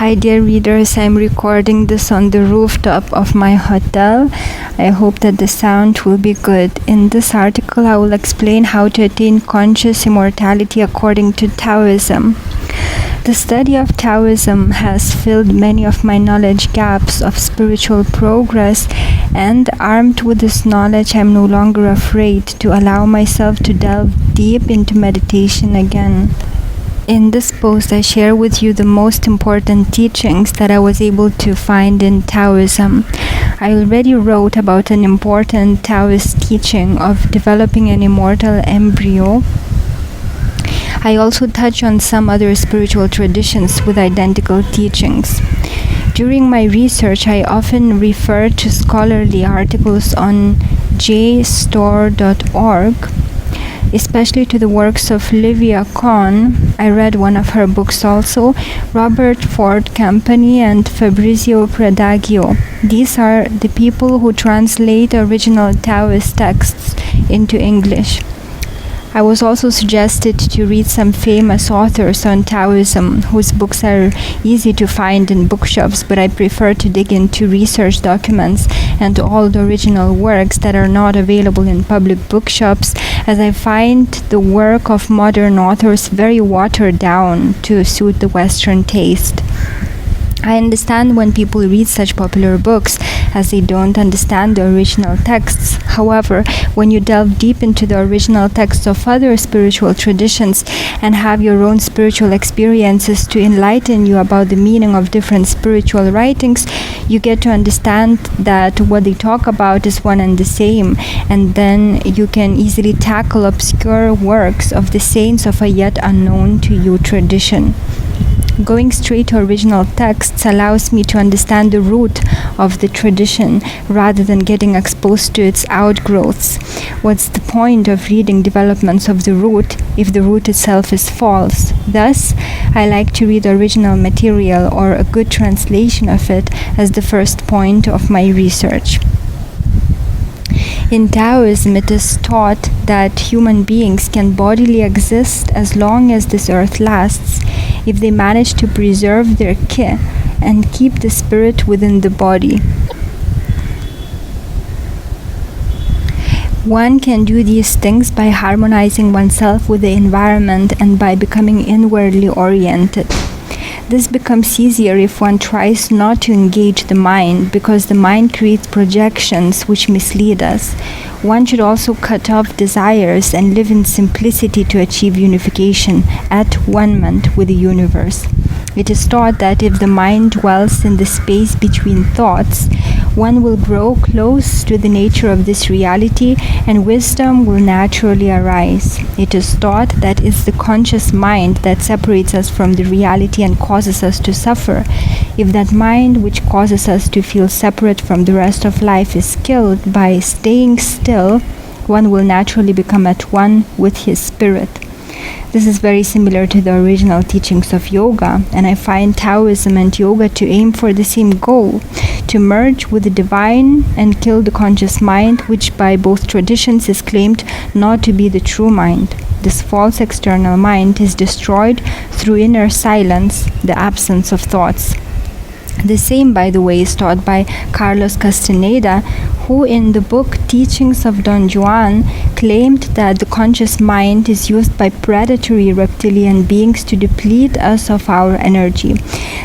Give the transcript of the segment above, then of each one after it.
Hi dear readers, I'm recording this on the rooftop of my hotel. I hope that the sound will be good. In this article, I will explain how to attain conscious immortality according to Taoism. The study of Taoism has filled many of my knowledge gaps of spiritual progress, and armed with this knowledge, I'm no longer afraid to allow myself to delve deep into meditation again. In this post, I share with you the most important teachings that I was able to find in Taoism. I already wrote about an important Taoist teaching of developing an immortal embryo. I also touch on some other spiritual traditions with identical teachings. During my research, I often refer to scholarly articles on jstor.org, especially to the works of Livia Cohn. I read one of her books also, Robert Ford Campany and Fabrizio Predagio. These are the people who translate original Taoist texts into English. I was also suggested to read some famous authors on Taoism whose books are easy to find in bookshops, but I prefer to dig into research documents and all the original works that are not available in public bookshops, as I find the work of modern authors very watered down to suit the Western taste. I understand when people read such popular books, as they don't understand the original texts. However, when you delve deep into the original texts of other spiritual traditions and have your own spiritual experiences to enlighten you about the meaning of different spiritual writings, you get to understand that what they talk about is one and the same, and then you can easily tackle obscure works of the saints of a yet unknown to you tradition. Going straight to original texts allows me to understand the root of the tradition rather than getting exposed to its outgrowths. What's the point of reading developments of the root if the root itself is false? Thus, I like to read original material or a good translation of it as the first point of my research. In Taoism, it is taught that human beings can bodily exist as long as this earth lasts, if they manage to preserve their ki and keep the spirit within the body. One can do these things by harmonizing oneself with the environment and by becoming inwardly oriented. This becomes easier if one tries not to engage the mind, because the mind creates projections which mislead us. One should also cut off desires and live in simplicity to achieve unification, at one-ment with the universe. It is taught that if the mind dwells in the space between thoughts, one will grow close to the nature of this reality and wisdom will naturally arise. It is taught that it's the conscious mind that separates us from the reality and causes us to suffer. If that mind which causes us to feel separate from the rest of life is killed by staying still, one will naturally become at one with his spirit. This is very similar to the original teachings of yoga, and I find Taoism and yoga to aim for the same goal, to merge with the divine and kill the conscious mind, which by both traditions is claimed not to be the true mind. This false external mind is destroyed through inner silence, the absence of thoughts. The same, by the way, is taught by Carlos Castaneda, who in the book Teachings of Don Juan claimed that the conscious mind is used by predatory reptilian beings to deplete us of our energy.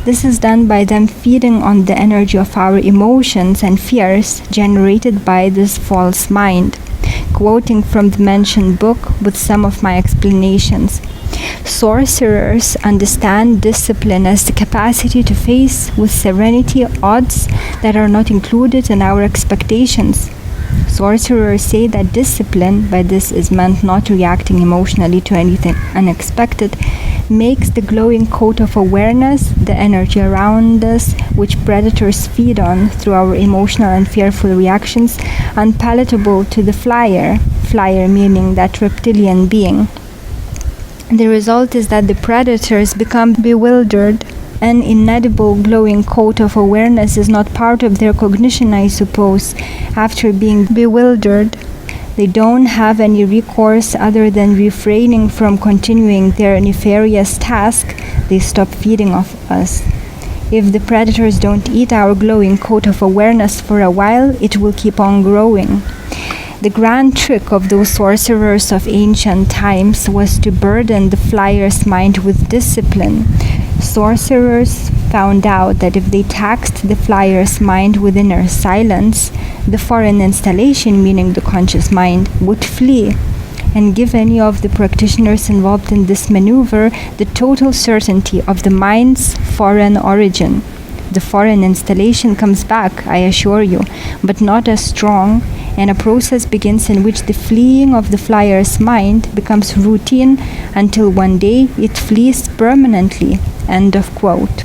This is done by them feeding on the energy of our emotions and fears generated by this false mind. Quoting from the mentioned book with some of my explanations. Sorcerers understand discipline as the capacity to face with serenity odds that are not included in our expectations. Sorcerers say that discipline, by this is meant not reacting emotionally to anything unexpected, makes the glowing coat of awareness, the energy around us, which predators feed on through our emotional and fearful reactions, unpalatable to the flyer meaning that reptilian being. The result is that the predators become bewildered. An inedible glowing coat of awareness is not part of their cognition, I suppose. After being bewildered, they don't have any recourse other than refraining from continuing their nefarious task. They stop feeding off us. If the predators don't eat our glowing coat of awareness for a while, it will keep on growing. The grand trick of those sorcerers of ancient times was to burden the flyer's mind with discipline. Sorcerers found out that if they taxed the flyer's mind with inner silence, the foreign installation, meaning the conscious mind, would flee, and give any of the practitioners involved in this maneuver the total certainty of the mind's foreign origin. The foreign installation comes back, I assure you, but not as strong, and a process begins in which the fleeing of the flyer's mind becomes routine until one day it flees permanently. End of quote.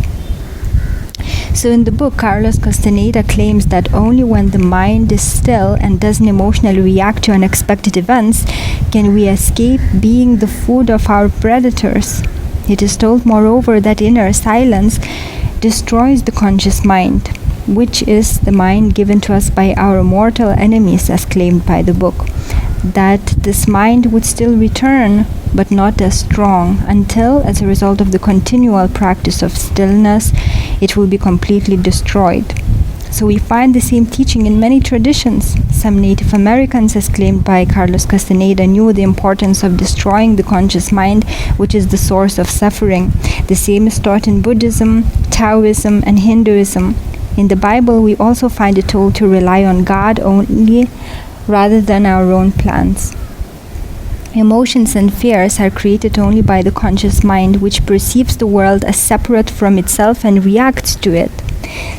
So in the book, Carlos Castaneda claims that only when the mind is still and doesn't emotionally react to unexpected events can we escape being the food of our predators. It is told, moreover, that inner silence destroys the conscious mind, which is the mind given to us by our mortal enemies, as claimed by the book. That this mind would still return, but not as strong, until, as a result of the continual practice of stillness, it will be completely destroyed. So we find the same teaching in many traditions. Some Native Americans, as claimed by Carlos Castaneda, knew the importance of destroying the conscious mind, which is the source of suffering. The same is taught in Buddhism, Taoism, and Hinduism. In the Bible, we also find it told to rely on God only, rather than our own plans. Emotions and fears are created only by the conscious mind, which perceives the world as separate from itself and reacts to it.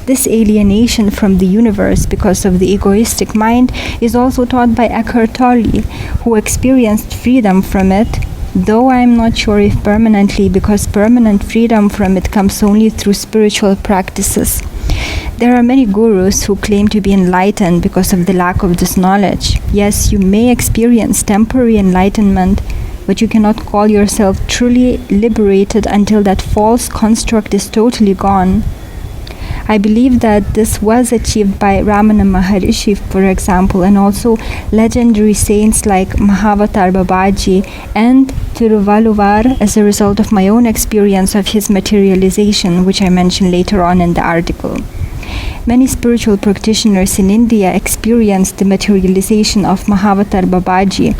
This alienation from the universe because of the egoistic mind is also taught by Eckhart Tolle, who experienced freedom from it, though I am not sure if permanently, because permanent freedom from it comes only through spiritual practices. There are many gurus who claim to be enlightened because of the lack of this knowledge. Yes, you may experience temporary enlightenment, but you cannot call yourself truly liberated until that false construct is totally gone. I believe that this was achieved by Ramana Maharishi, for example, and also legendary saints like Mahavatar Babaji and Tiruvalluvar, as a result of my own experience of his materialization, which I mentioned later on in the article. Many spiritual practitioners in India experienced the materialization of Mahavatar Babaji,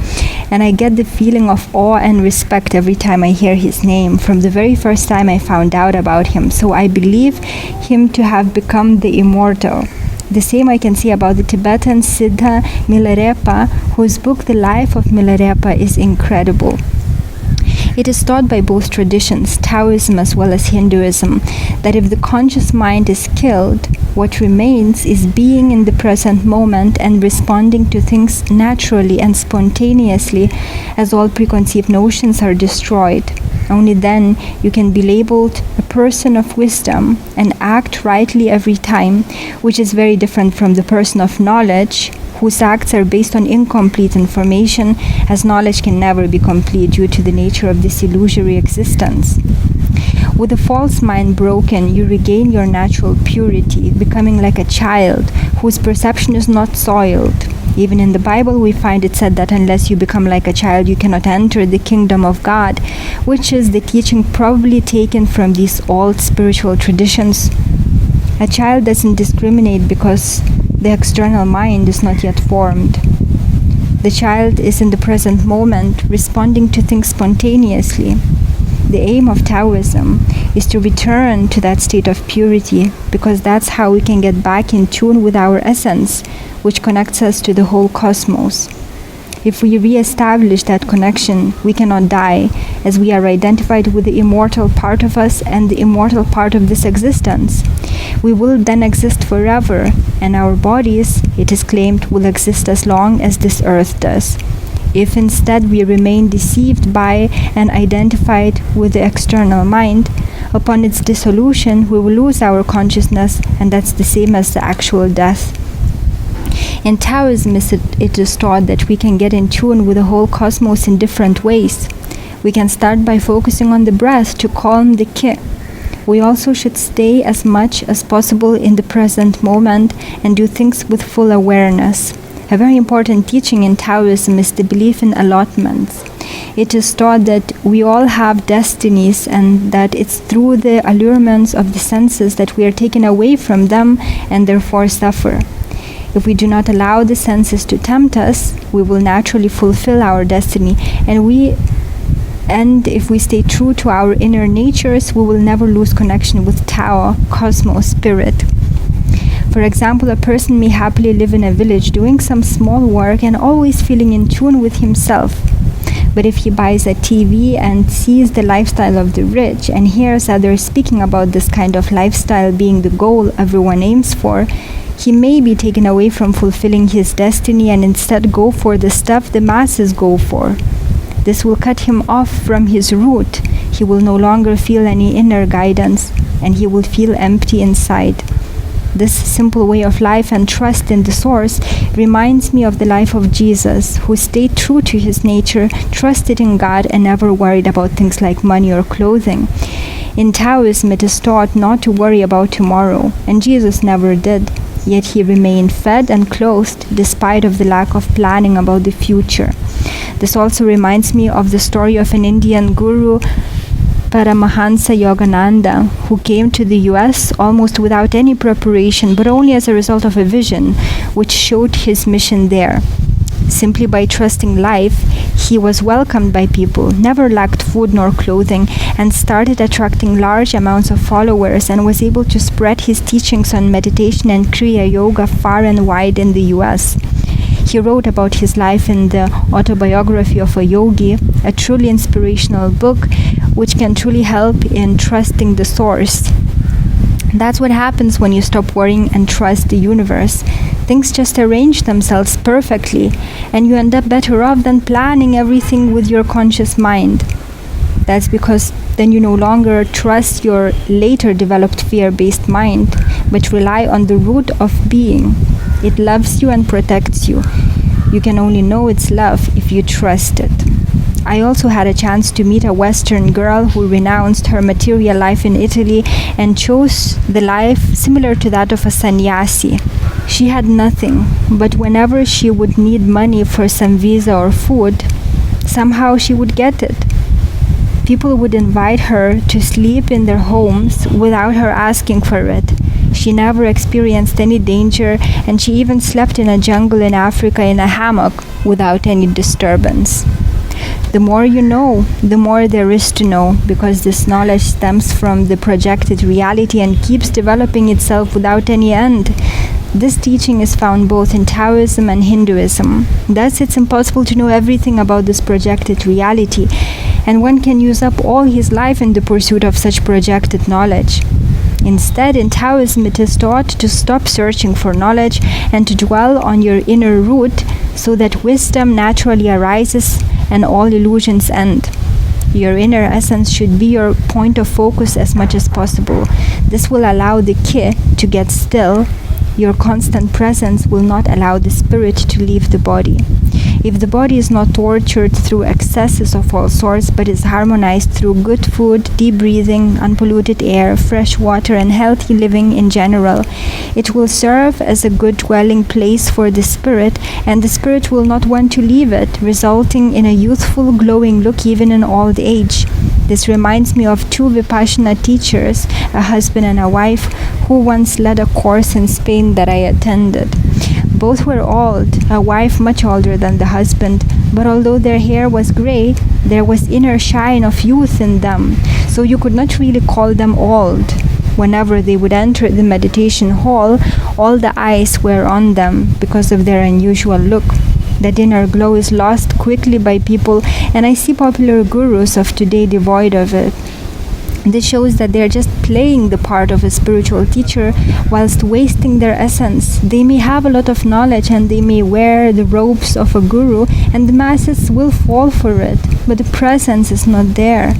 and I get the feeling of awe and respect every time I hear his name, from the very first time I found out about him. So I believe him to have become the immortal. The same I can say about the Tibetan Siddha Milarepa, whose book The Life of Milarepa is incredible. It is taught by both traditions, Taoism as well as Hinduism, that if the conscious mind is killed, what remains is being in the present moment and responding to things naturally and spontaneously, as all preconceived notions are destroyed. Only then you can be labeled a person of wisdom and act rightly every time, which is very different from the person of knowledge, whose acts are based on incomplete information, as knowledge can never be complete due to the nature of this illusory existence. With the false mind broken, you regain your natural purity, becoming like a child whose perception is not soiled. Even in the Bible, we find it said that unless you become like a child, you cannot enter the kingdom of God, which is the teaching probably taken from these old spiritual traditions. A child doesn't discriminate because the external mind is not yet formed. The child is in the present moment, responding to things spontaneously. The aim of Taoism is to return to that state of purity, because that's how we can get back in tune with our essence, which connects us to the whole cosmos. If we re-establish that connection, we cannot die, as we are identified with the immortal part of us and the immortal part of this existence. We will then exist forever, and our bodies, it is claimed, will exist as long as this earth does. If instead we remain deceived by and identified with the external mind, upon its dissolution we will lose our consciousness, and that's the same as the actual death. In Taoism, it is taught that we can get in tune with the whole cosmos in different ways. We can start by focusing on the breath to calm the ki. We also should stay as much as possible in the present moment and do things with full awareness. A very important teaching in Taoism is the belief in allotments. It is taught that we all have destinies and that it's through the allurements of the senses that we are taken away from them and therefore suffer. If we do not allow the senses to tempt us, we will naturally fulfill our destiny, and if we stay true to our inner natures, we will never lose connection with Tao, cosmos, spirit. For example, a person may happily live in a village doing some small work and always feeling in tune with himself. But if he buys a TV and sees the lifestyle of the rich and hears others speaking about this kind of lifestyle being the goal everyone aims for, he may be taken away from fulfilling his destiny and instead go for the stuff the masses go for. This will cut him off from his root. He will no longer feel any inner guidance, and he will feel empty inside. This simple way of life and trust in the source reminds me of the life of Jesus, who stayed true to his nature, trusted in God, and never worried about things like money or clothing. In Taoism, it is taught not to worry about tomorrow, and Jesus never did. Yet he remained fed and clothed despite of the lack of planning about the future. This also reminds me of the story of an Indian guru, Paramahansa Yogananda, who came to the US almost without any preparation, but only as a result of a vision, which showed his mission there. Simply by trusting life, he was welcomed by people, never lacked food nor clothing, and started attracting large amounts of followers and was able to spread his teachings on meditation and Kriya Yoga far and wide in the US. He wrote about his life in the Autobiography of a Yogi, a truly inspirational book which can truly help in trusting the source. That's what happens when you stop worrying and trust the universe. Things just arrange themselves perfectly, and you end up better off than planning everything with your conscious mind. That's because then you no longer trust your later developed fear-based mind, but rely on the root of being. It loves you and protects you. You can only know it's love if you trust it. I also had a chance to meet a Western girl who renounced her material life in Italy and chose the life similar to that of a sannyasi. She had nothing, but whenever she would need money for some visa or food, somehow she would get it. People would invite her to sleep in their homes without her asking for it. She never experienced any danger, and she even slept in a jungle in Africa in a hammock without any disturbance. The more you know, the more there is to know, because this knowledge stems from the projected reality and keeps developing itself without any end. This teaching is found both in Taoism and Hinduism. Thus, it's impossible to know everything about this projected reality, and one can use up all his life in the pursuit of such projected knowledge. Instead, in Taoism, it is taught to stop searching for knowledge and to dwell on your inner root so that wisdom naturally arises and all illusions end. Your inner essence should be your point of focus as much as possible. This will allow the ki to get still. Your constant presence will not allow the spirit to leave the body. If the body is not tortured through excesses of all sorts, but is harmonized through good food, deep breathing, unpolluted air, fresh water, and healthy living in general, it will serve as a good dwelling place for the spirit, and the spirit will not want to leave it, resulting in a youthful, glowing look even in old age. This reminds me of two Vipassana teachers, a husband and a wife, who once led a course in Spain that I attended. Both were old, a wife much older than the husband, but although their hair was gray, there was inner shine of youth in them, so you could not really call them old. Whenever they would enter the meditation hall, all the eyes were on them because of their unusual look. That inner glow is lost quickly by people, and I see popular gurus of today devoid of it. This shows that they are just playing the part of a spiritual teacher whilst wasting their essence. They may have a lot of knowledge and they may wear the robes of a guru, and the masses will fall for it, but the presence is not there.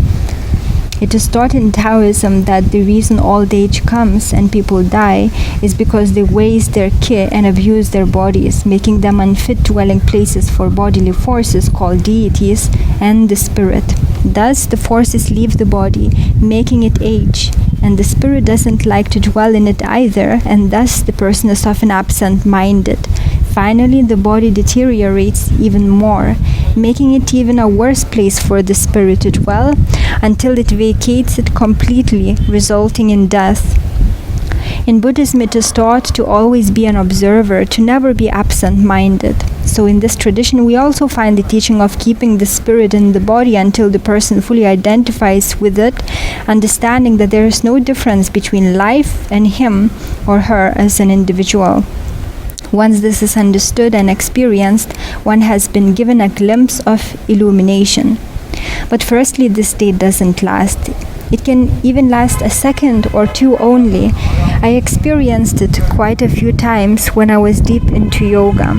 It is taught in Taoism that the reason old age comes and people die is because they waste their ki and abuse their bodies, making them unfit dwelling places for bodily forces called deities and the spirit. Thus, the forces leave the body, making it age, and the spirit doesn't like to dwell in it either, and thus the person is often absent-minded, Finally, the body deteriorates even more, making it even a worse place for the spirit to dwell until it vacates it completely, resulting in death. In Buddhism, it is taught to always be an observer, to never be absent-minded. So in this tradition, we also find the teaching of keeping the spirit in the body until the person fully identifies with it, understanding that there is no difference between life and him or her as an individual. Once this is understood and experienced, one has been given a glimpse of illumination. But firstly, this state doesn't last. It can even last a second or two only. I experienced it quite a few times when I was deep into yoga.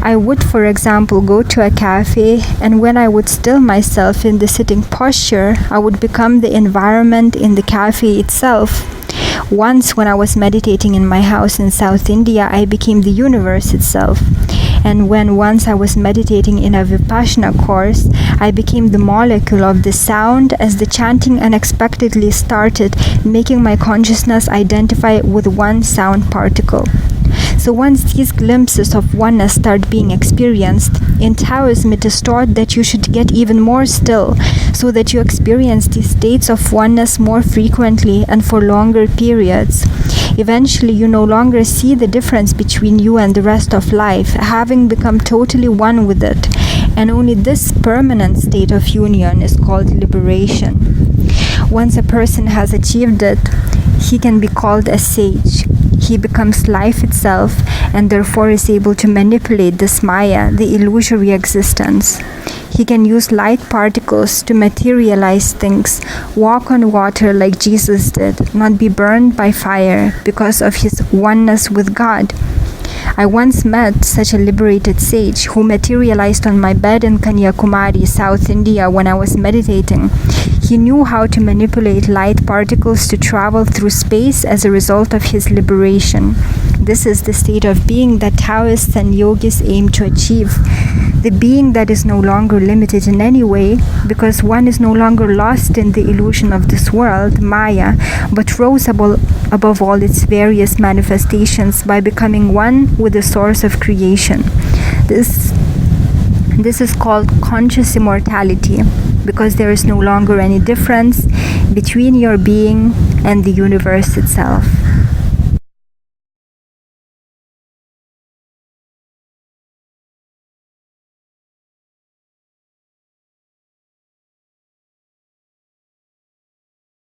I would, for example, go to a cafe, and when I would still myself in the sitting posture, I would become the environment in the cafe itself. Once, when I was meditating in my house in South India, I became the universe itself. And when once I was meditating in a Vipassana course, I became the molecule of the sound as the chanting unexpectedly started, making my consciousness identify with one sound particle. So once these glimpses of oneness start being experienced, in Taoism it is taught that you should get even more still, so that you experience these states of oneness more frequently and for longer periods. Eventually, you no longer see the difference between you and the rest of life, having become totally one with it. And only this permanent state of union is called liberation. Once a person has achieved it, he can be called a sage. He becomes life itself and therefore is able to manipulate this Maya, the illusory existence. He can use light particles to materialize things, walk on water like Jesus did, not be burned by fire because of his oneness with God. I once met such a liberated sage who materialized on my bed in Kanyakumari, South India, when I was meditating. He knew how to manipulate light particles to travel through space as a result of his liberation. This is the state of being that Taoists and yogis aim to achieve. The being that is no longer limited in any way, because one is no longer lost in the illusion of this world, Maya, but rose above all its various manifestations by becoming one with the source of creation. This is called conscious immortality, because there is no longer any difference between your being and the universe itself.